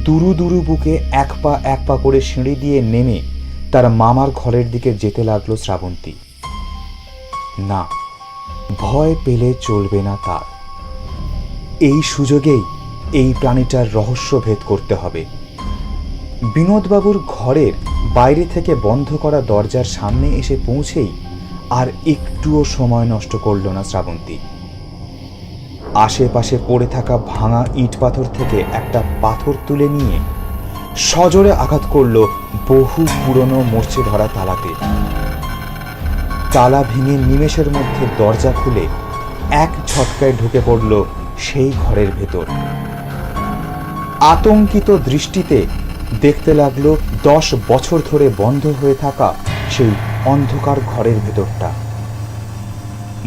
দুরু দুরু বুকে এক পা করে সিঁড়ি দিয়ে নেমে তার মামার ঘরের দিকে যেতে লাগলো শ্রাবন্তী। না, ভয় পেলে চলবে না তার। এই সুযোগেই এই প্রাণীটার রহস্য ভেদ করতে হবে। বিনোদবাবুর ঘরের বাইরে থেকে বন্ধ করা দরজার সামনে এসে পৌঁছেই আর একটুও সময় নষ্ট করল না শ্রাবন্তী। আশেপাশে পড়ে থাকা ভাঙা ইট পাথর থেকে একটা পাথর তুলে নিয়ে সজোরে আঘাত করল বহু পুরনো মরচে ধরা তালাতে। তালা ভেঙে নিমেষের মধ্যে দরজা খুলে এক ঝটকায় ঢুকে পড়ল সেই ঘরের ভেতর। আতঙ্কিত দৃষ্টিতে দেখতে লাগলো 10 বছর ধরে বন্ধ হয়ে থাকা সেই অন্ধকার ঘরের ভেতরটা।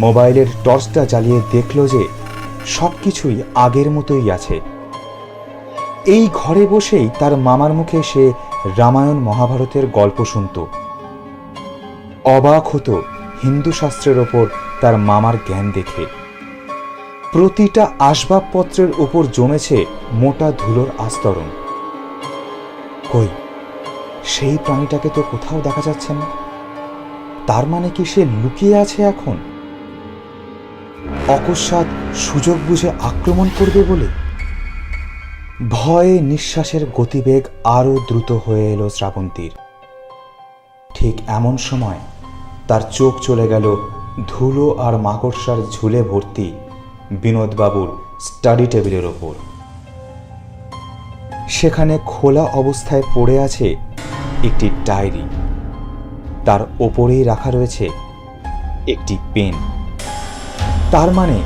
মোবাইলের টর্চটা জ্বালিয়ে দেখল যে সবকিছুই আগের মতোই আছে। এই ঘরে বসেই তার মামার মুখে সে রামায়ণ মহাভারতের গল্প শুনত। অবাক হতো হিন্দু শাস্ত্রের ওপর তার মামার জ্ঞান দেখে। প্রতিটা আসবাবপত্রের ওপর জমেছে মোটা ধুলোর আস্তরণ। কই, সেই প্রাণীটাকে তো কোথাও দেখা যাচ্ছে না। তার মানে কি সে লুকিয়ে আছে এখন? অকস্মাৎ সুযোগ বুঝে আক্রমণ করবে বলে? ভয়ে নিঃশ্বাসের গতিবেগ আরো দ্রুত হয়ে এলো শ্রাবন্তীর। ঠিক এমন সময় তার চোখ চলে গেল ধুলো আর মাকড়সার ঝুলে ভর্তি বিনোদবাবুর স্টাডি টেবিলের ওপর। সেখানে খোলা অবস্থায় পড়ে আছে একটি ডায়েরি। তার ওপরেই রাখা রয়েছে একটি পেন। তার মানে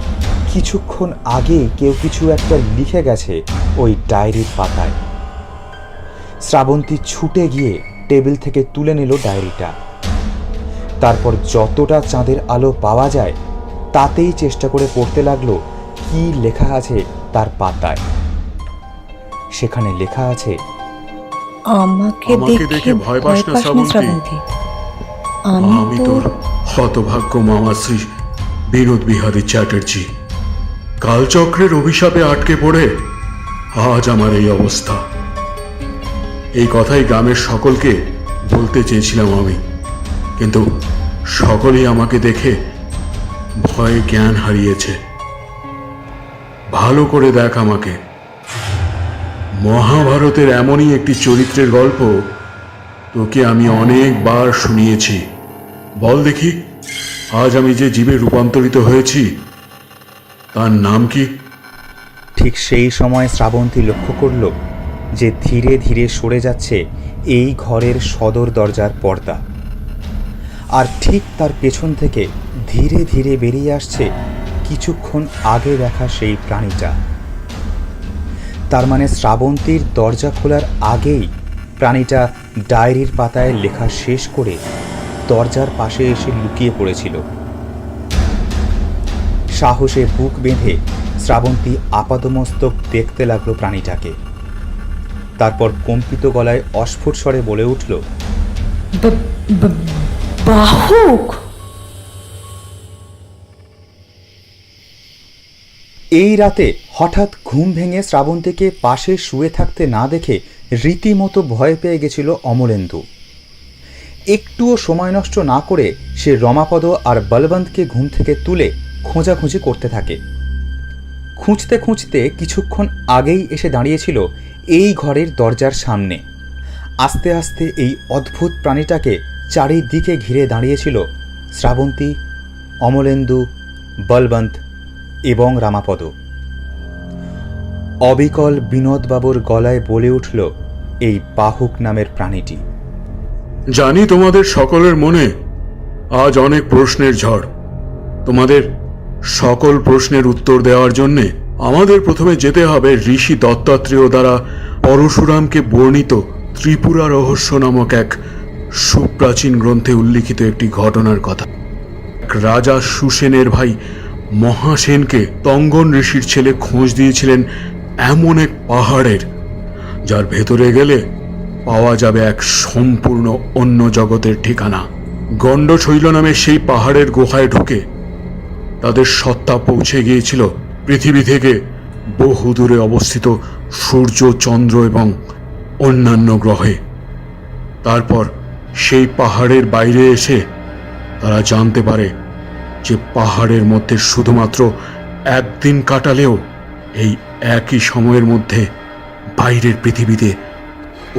কিছুক্ষণ আগে কেউ কিছু একটা লিখে গেছে ওই ডায়েরির পাতায়। শ্রাবন্তী ছুটে গিয়ে টেবিল থেকে তুলে নিল ডায়েরিটা। তারপর যতটা চাঁদের আলো পাওয়া যায় তাতেই চেষ্টা করে পড়তে লাগলো কি লেখা আছে তার পাতায়। সেখানে লেখা আছে, আমাকে দেখে ভয় পাস না শ্রাবন্তী। আমি তোর হতভাগ্য মামাশ্রী বিনোদ বিহারী চ্যাটার্জি। কালচক্রের অভিশাপে আটকে পড়ে আজ আমার এই অবস্থা। এই কথাই গ্রামের সকলকে বলতে চেয়েছিলাম আমি, কিন্তু সকলেই আমাকে দেখে ভয়ে জ্ঞান হারিয়েছে। ভালো করে দেখ আমাকে। মহাভারতের এমনই একটি চরিত্রের গল্প তোকে আমি অনেকবার শুনিয়েছি। বল দেখি, আজ আমি যে জীবে রূপান্তরিত হয়েছি তার নাম কি? ঠিক সেই সময় শ্রাবন্তী লক্ষ্য করল যে ধীরে ধীরে সরে যাচ্ছে এই ঘরের সদর দরজার পর্দা, আর ঠিক তার পেছন থেকে ধীরে ধীরে বেরিয়ে আসছে কিছুক্ষণ আগে দেখা সেই প্রাণীটা। তার মানে শ্রাবন্তীর দরজা খোলার আগেই প্রাণীটা ডায়েরির পাতায় লেখা শেষ করে দরজার পাশে এসে লুকিয়ে পড়েছিল। সাহসে বুক বেঁধে শ্রাবন্তী আপাদমস্তক দেখতে লাগলো প্রাণীটাকে। তারপর কম্পিত গলায় অস্ফুট স্বরে বলে উঠল, বাহুক। এই রাতে হঠাৎ ঘুম ভেঙে শ্রাবন্তীকে পাশে শুয়ে থাকতে না দেখে রীতিমতো ভয় পেয়ে গেছিল অমলেন্দু। একটুও সময় নষ্ট না করে সে রমাপদ আর বলবন্তকে ঘুম থেকে তুলে খোঁজাখুঁজি করতে থাকে। খুঁজতে খুঁজতে কিছুক্ষণ আগেই এসে দাঁড়িয়েছিল এই ঘরের দরজার সামনে। আস্তে আস্তে এই অদ্ভুত প্রাণীটাকে চারিদিকে ঘিরে দাঁড়িয়েছিল শ্রাবন্তী, অমলেন্দু, বলবন্ত এবং রামাপদ। অবিকল বিনোদবাবুর গলায় বলে উঠল এই বাহুক নামের প্রাণীটি। জানি তোমাদের সকলের মনে আজ অনেক প্রশ্নের ঝড়। তোমাদের সকল প্রশ্নের উত্তর দেওয়ার জন্যে আমাদের প্রথমে যেতে হবে ঋষি দত্তাত্রেয় দ্বারা পরশুরামকে বর্ণিত ত্রিপুরা রহস্য নামক এক সুপ্রাচীন গ্রন্থে উল্লিখিত একটি ঘটনার কথা। এক রাজা সুসেনের ভাই মহাসেনকে তঙ্গন ঋষির ছেলে খোঁজ দিয়েছিলেন এমন এক পাহাড়ের, যার ভেতরে গেলে পাওয়া যাবে এক সম্পূর্ণ অন্য জগতের ঠিকানা। গণ্ডশৈল নামে সেই পাহাড়ের গুহায় ঢুকে তাদের সত্তা পৌঁছে গিয়েছিল পৃথিবী থেকে বহু দূরে অবস্থিত সূর্য, চন্দ্র এবং অন্যান্য গ্রহে। তারপর সেই পাহাড়ের বাইরে এসে তারা জানতে পারে যে পাহাড়ের মধ্যে শুধুমাত্র একদিন কাটালেও এই একই সময়ের মধ্যে বাইরের পৃথিবীতে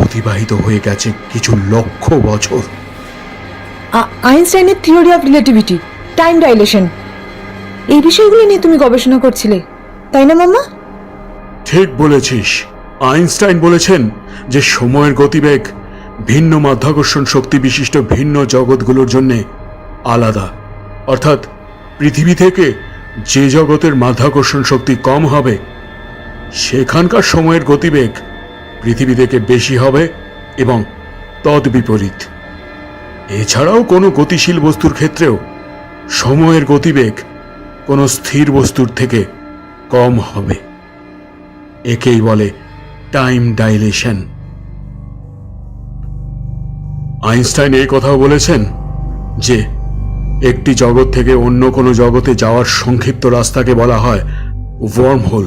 অতিবাহিত হয়ে গেছে কিছু লক্ষ বছর। আইনস্টাইনের theory of relativity, time dilation, এই বিষয়গুলো নিয়ে তুমি গবেষণা করছিলে, তাই না মাম্মা? ঠিক বলেছিস। আইনস্টাইন বলেছেন যে সময়ের গতিবেগ ভিন্ন মাধ্যাকর্ষণ শক্তি বিশিষ্ট ভিন্ন জগৎগুলোর জন্য আলাদা। অর্থাৎ পৃথিবী থেকে যে জগতের মাধ্যাকর্ষণ শক্তি কম হবে সেখানকার সময়ের গতিবেগ পৃথিবী থেকে বেশি হবে এবং তদ বিপরীত। এছাড়াও কোনো গতিশীল বস্তুর ক্ষেত্রেও সময়ের গতিবেগ কোনো স্থির বস্তুর থেকে কম হবে। একেই বলে টাইম ডাইলেশন। আইনস্টাইন এই কথাও বলেছেন যে একটি জগৎ থেকে অন্য কোনো জগতে যাওয়ার সংক্ষিপ্ত রাস্তাকে বলা হয় ওয়ার্ম হোল।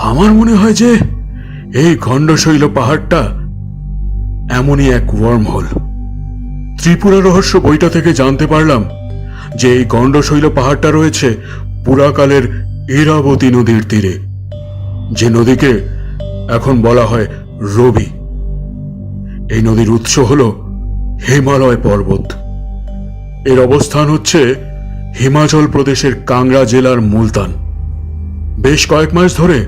আমার মনে হয় যে এই গণ্ডশৈল পাহাড়টা এমনই এক ওয়ার্ম হোল। ত্রিপুরা রহস্য বইটা থেকে জানতে পারলাম যে এই গণ্ডশৈল পাহাড়টা রয়েছে পুরাকালের ইরাবতী নদীর তীরে, যে নদীকে এখন বলা হয় রবি। এই নদীর উৎস হল হিমালয় পর্বত। এর অবস্থান হচ্ছে হিমাচল প্রদেশের কাংড়া জেলার মুলতান। বেশ কয়েক মাস ধরে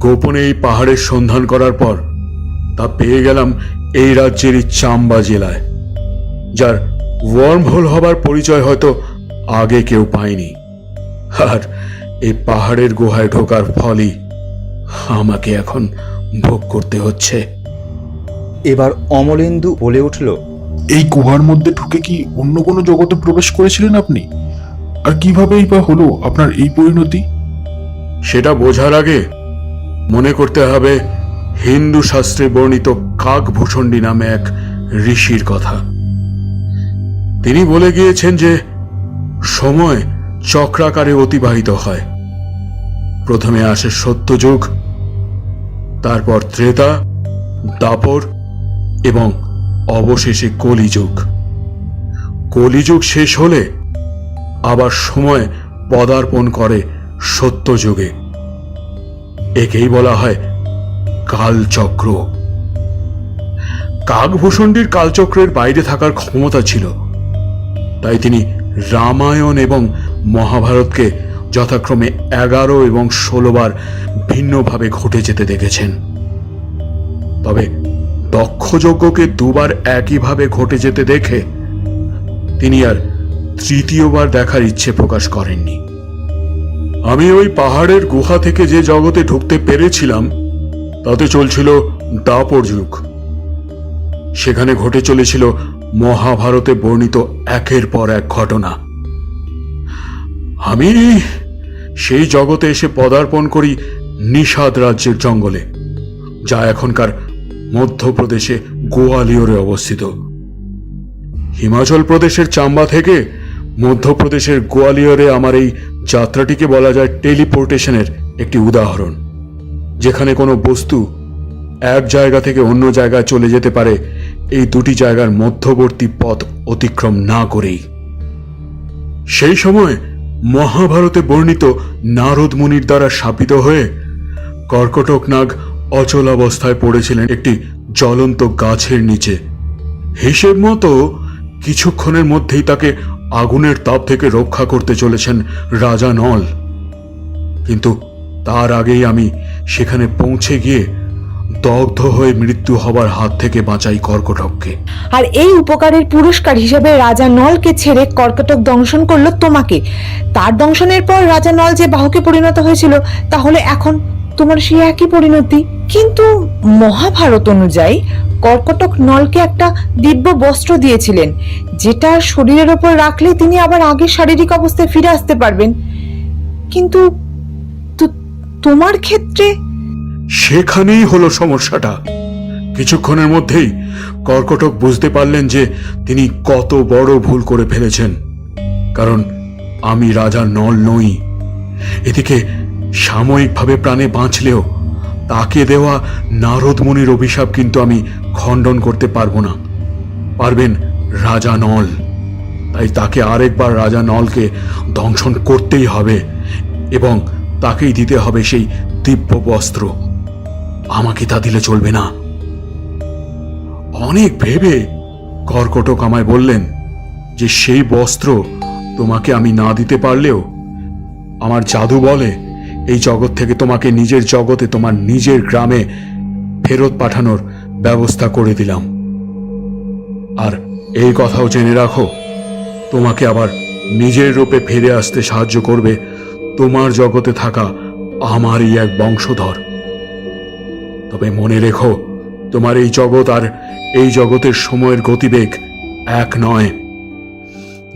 গোপনে এই পাহাড়ের সন্ধান করার পর তা পেয়ে গেলাম এই রাজ্যেরই চাম্বা জেলায়, যার ওয়ার্ম হোল হবার পরিচয় হয়তো আগে কেউ পায়নি। আর এই পাহাড়ের গুহায় ঢোকার ফলই আমাকে এখন ভোগ করতে হচ্ছে। এবার অমলেন্দু বলে উঠল, এই গুহার মধ্যে ঢুকে কি অন্য কোনো জগতে প্রবেশ করেছিলেন আপনি? আর কিভাবেই বা হলো আপনার এই পরিণতি? সেটা বোঝার আগে মনে করতে হবে হিন্দু শাস্ত্রে বর্ণিত কাকভূষণ্ডী নামে এক ঋষির কথা। তিনি বলে গিয়েছেন যে সময় চক্রাকারে অতিবাহিত হয়। প্রথমে আসে সত্যযুগ, তারপর ত্রেতা, দাপর এবং অবশেষে কলিযুগ। কলিযুগ শেষ হলে আবার সময় পদার্পণ করে সত্যযুগে। একেই বলা হয় কালচক্র। কাকভূষণ্ডীর কালচক্রের বাইরে থাকার ক্ষমতা ছিল, তাই তিনি রামায়ণ এবং মহাভারতকে যথাক্রমে 11 এবং 16 বার ভিন্নভাবে ঘটে যেতে দেখেছেন। তবে দক্ষযজ্ঞকে 2 বার একইভাবে ঘটে যেতে দেখে তিনি আর তৃতীয়বার দেখার ইচ্ছে প্রকাশ করেননি। আমি ওই পাহাড়ের গুহা থেকে যে জগতে ঢুকতে পেরেছিলাম তাতে চলছিল দাপর যুগ। সেখানে ঘটে চলেছিল মহাভারতে বর্ণিত একের পর এক ঘটনা। আমি সেই জগতে এসে পদার্পণ করি নিষাদ রাজ্যের জঙ্গলে, যা এখনকার মধ্যপ্রদেশে গোয়ালিয়রে অবস্থিত। হিমাচল প্রদেশের চাম্বা থেকে মধ্যপ্রদেশের গোয়ালিয়রে আমার এই যাত্রাটিকে বলা যায় টেলিপোর্টেশনের একটি উদাহরণ, যেখানে কোনো বস্তু এক জায়গা থেকে অন্য জায়গায় চলে যেতে পারে এই দুটি জায়গার মধ্যবর্তী পথ অতিক্রম না করেই। সেই সময় মহাভারতে বর্ণিত নারদ মুনির দ্বারা শাপিত হয়ে কর্কটক নাগ অচলাবস্থায় পড়েছিলেন একটি জ্বলন্ত গাছের নিচে। হিসেব মতো কিছুক্ষণের মধ্যেই তাকে আগুনের তাপ থেকে রক্ষা করতে চলেছেন রাজা নল। কিন্তু তার আগেই আমি সেখানে পৌঁছে গিয়ে দগ্ধ হয়ে মৃত্যু হবার হাত থেকে বাঁচাই কর্কটককে। আর এই উপকারের পুরস্কার হিসেবে রাজা নলকে ছেড়ে কর্কটক দংশন করলো তোমাকে। তার দংশনের পর রাজা নল যে বাহুকে পরিণত হয়েছিল, তাহলে এখন তোমার সেই একই পরিণতি। কিন্তু মহাভারত অনুযায়ী কর্কটক নলকে একটা দিব্য বস্ত্র দিয়েছিলেন, যেটা শরীরের ওপর রাখলে তিনি আবার আগের শারীরিক অবস্থায় ফিরে আসতে পারবেন। কিন্তু তোমার ক্ষেত্রে সেখানেই হলো সমস্যাটা। কিছুক্ষণের মধ্যেই কর্কটক বুঝতে পারলেন যে তিনি কত বড় ভুল করে ফেলেছেন, কারণ আমি রাজা নল নই। এদিকে সাময়িকভাবে প্রাণে বাঁচলেও তাকে দেওয়া নারদ মুনির অভিশাপ কিন্তু আমি খণ্ডন করতে পারবো না, পারবেন রাজা নল। তাই তাকে আরেকবার রাজা নলকে দংশন করতেই হবে এবং তাকেই দিতে হবে সেই দিব্য বস্ত্র। আমাকে তা দিলে চলবে না। অনেক ভেবে কর্কটক আমায় বললেন যে সেই বস্ত্র তোমাকে আমি না দিতে পারলেও আমার জাদু বলে এই জগৎ থেকে তোমাকে নিজের জগতে, তোমার নিজের গ্রামে ফেরত পাঠানোর ব্যবস্থা করে দিলাম। আর এই কথাও জেনে রাখো, তোমাকে আবার নিজের রূপে ফিরে আসতে সাহায্য করবে তোমার জগতে থাকা আমারই এক বংশধর। তবে মনে রেখো, তোমার এই জগৎ আর এই জগতের সময়ের গতিবেগ এক নয়।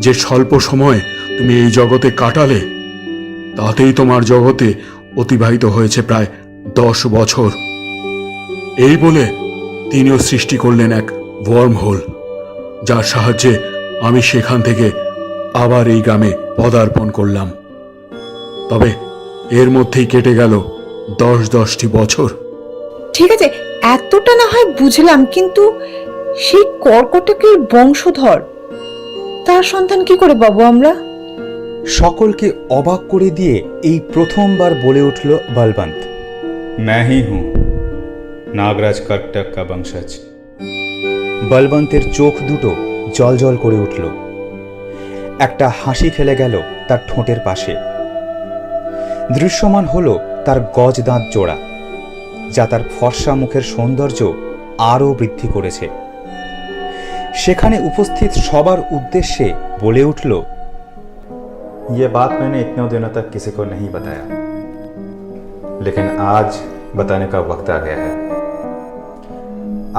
যে স্বল্প সময় তুমি এই জগতে কাটালে, তাতেই তোমার জগতে অতিবাহিত হয়েছে প্রায় 10 বছর। এই বলে তিনিও সৃষ্টি করলেন এক ওয়ার্ম হোল, যার সাহায্যে আমি সেখান থেকে আবার এই গ্রামে পদার্পণ করলাম। তবে এর মধ্যেই কেটে গেল 10-10টি বছর। ঠিক আছে, এতটা না হয় বুঝলাম, কিন্তু সেই কর্কটকের বংশধর, তার সন্তান কি করে পাবো আমরা? সকলকে অবাক করে দিয়ে এই প্রথমবার বলে উঠল বলবন্ত, मैं ही हूं नागराज कर्टक का वंशज। বলবন্তের চোখ দুটো জলজল করে উঠল। একটা হাসি খেলে গেল তার ঠোঁটের পাশে। দৃশ্যমান হলো তার গজ দাঁত জোড়া। যা তার ফর্সা মুখের সৌন্দর্য আরও বৃদ্ধি করেছে। সেখানে উপস্থিত সবার উদ্দেশ্যে বলে উঠল, ये बात मैंने इतने दिनों तक किसी को नहीं बताया, लेकिन आज बताने का वक्त आ गया है।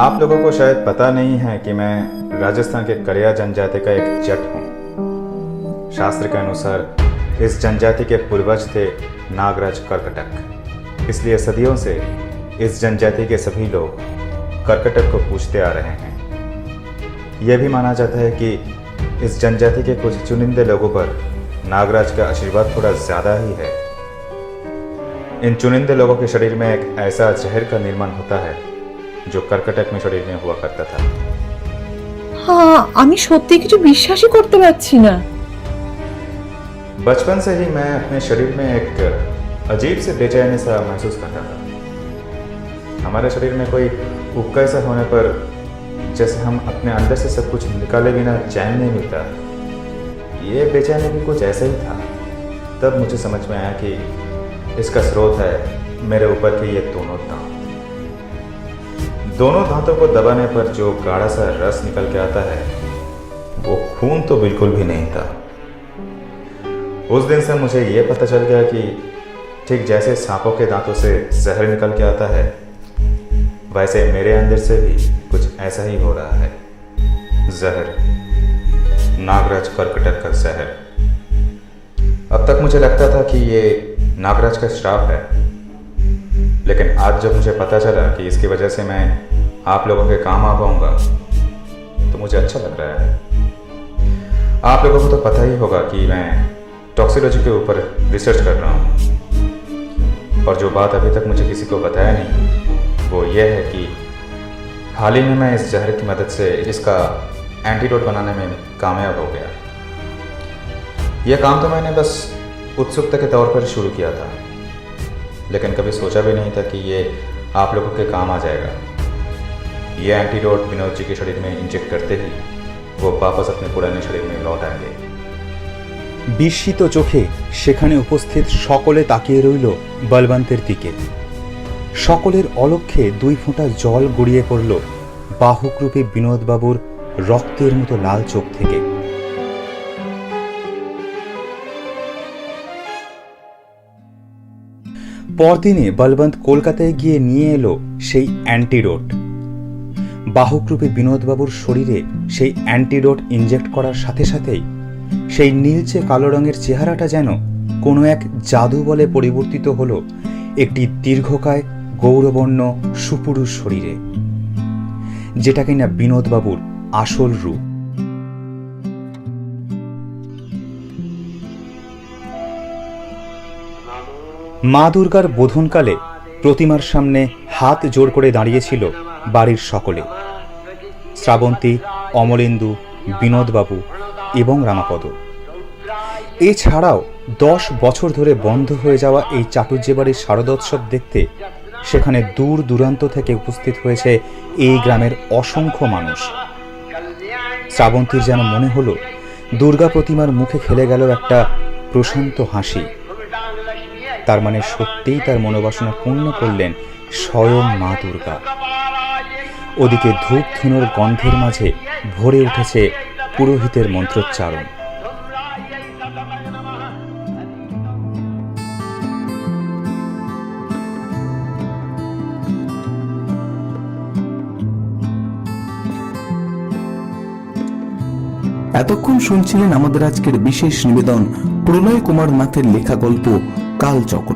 आप लोगों को शायद पता नहीं है कि मैं राजस्थान के करिया जनजाति का एक जट हूँ। शास्त्र के अनुसार इस जनजाति के पूर्वज थे नागराज कर्कटक, इसलिए सदियों से इस जनजाति के सभी लोग कर्कटक को पूजते आ रहे हैं। यह भी माना जाता है कि इस जनजाति के कुछ चुनिंदे लोगों पर नागराज का आशीर्वाद थोड़ा ज्यादा ही है। इन चुनिंदे लोगों के शरीर में एक ऐसा जहर का निर्माण होता है जो कर्कटक में शरीर में हुआ करता था। হ্যাঁ, আমি সত্যি কিছু বিশ্বাসই করতে পারছি না। बचपन से ही मैं अपने शरीर में एक अजीब से बेचैनी सा महसूस करता था। हमारे शरीर में कोई उपका सा होने पर जैसे हम अपने अंदर से सब कुछ निकाले बिना चैन नहीं मिलता, ये बेचैनी भी कुछ ऐसा ही था। तब मुझे समझ में आया कि इसका स्रोत है मेरे ऊपर के ये दोनों दांत। दोनों दांतों को दबाने पर जो गाढ़ा सा रस निकल के आता है वो खून तो बिल्कुल भी नहीं था। उस दिन से मुझे ये पता चल गया कि ठीक जैसे सांपों के दांतों से जहर निकल के आता है, वैसे मेरे अंदर से भी कुछ ऐसा ही हो रहा है। जहर, नागराज कर्कटक का जहर। अब तक मुझे लगता था कि ये नागराज का श्राप है, लेकिन आज जब मुझे पता चला कि इसकी वजह से मैं आप लोगों के काम आ पाऊंगा तो मुझे अच्छा लग रहा है। आप लोगों को तो पता ही होगा कि मैं टॉक्सिकोलॉजी के ऊपर रिसर्च कर रहा हूँ, और जो बात अभी तक मुझे किसी को बताया नहीं वो ये है कि हाल ही में मैं इस जहर की मदद से इसका एंटीडोट बनाने में कामयाब हो गया। यह काम तो मैंने बस उत्सुकता के तौर पर शुरू किया था, लेकिन कभी सोचा भी नहीं था कि ये आप लोगों के काम आ जाएगा। ये एंटीडोट विनोद जी के शरीर में इंजेक्ट करते ही वो वापस अपने पुराने शरीर में लौट आएंगे। বিস্মিত চোখে সেখানে উপস্থিত সকলে তাকিয়ে রইল বলবন্তের দিকে। সকলের অলক্ষ্যে 2 ফোঁটা জল গড়িয়ে পড়ল বাহুকরূপী বিনোদবাবুর রক্তের মতো লাল চোখ থেকে। পরদিনে বলবন্ত কলকাতায় গিয়ে নিয়ে এলো সেই অ্যান্টিডোট। বাহুকরূপী বিনোদবাবুর শরীরে সেই অ্যান্টিডোট ইনজেক্ট করার সাথে সাথেই সেই নীলচে কালো রঙের চেহারাটা যেন কোনো এক জাদু বলে পরিবর্তিত হলো একটি দীর্ঘকায় গৌরবর্ণ সুপুরুষ শরীরে, যেটা কিনা বিনোদবাবুর আসল রূপ। মা দুর্গার বোধনকালে প্রতিমার সামনে হাত জোর করে দাঁড়িয়েছিল বাড়ির সকলে, শ্রাবন্তী, অমলেন্দু, বিনোদবাবু এবং রামাপদ। এছাড়াও 10 বছর ধরে বন্ধ হয়ে যাওয়া এই চাটুর্যে বাড়ির শারদোৎসব দেখতে সেখানে দূর দূরান্ত থেকে উপস্থিত হয়েছে এই গ্রামের অসংখ্য মানুষ। শ্রাবন্তীর যেন মনে হলো দুর্গা প্রতিমার মুখে খেলে গেল একটা প্রশান্ত হাসি। তার মানে সত্যিই তার মনোবাসনা পূর্ণ করলেন স্বয়ং মা দুর্গা। ওদিকে ধূপ ধুনোর গন্ধের মাঝে ভরে উঠেছে পুরোহিতের মন্ত্রোচ্চারণ। এতক্ষণ শুনছিলেন আমাদের আজকের বিশেষ নিবেদন প্রলয় কুমার নাথের লেখা গল্প কালচক্র।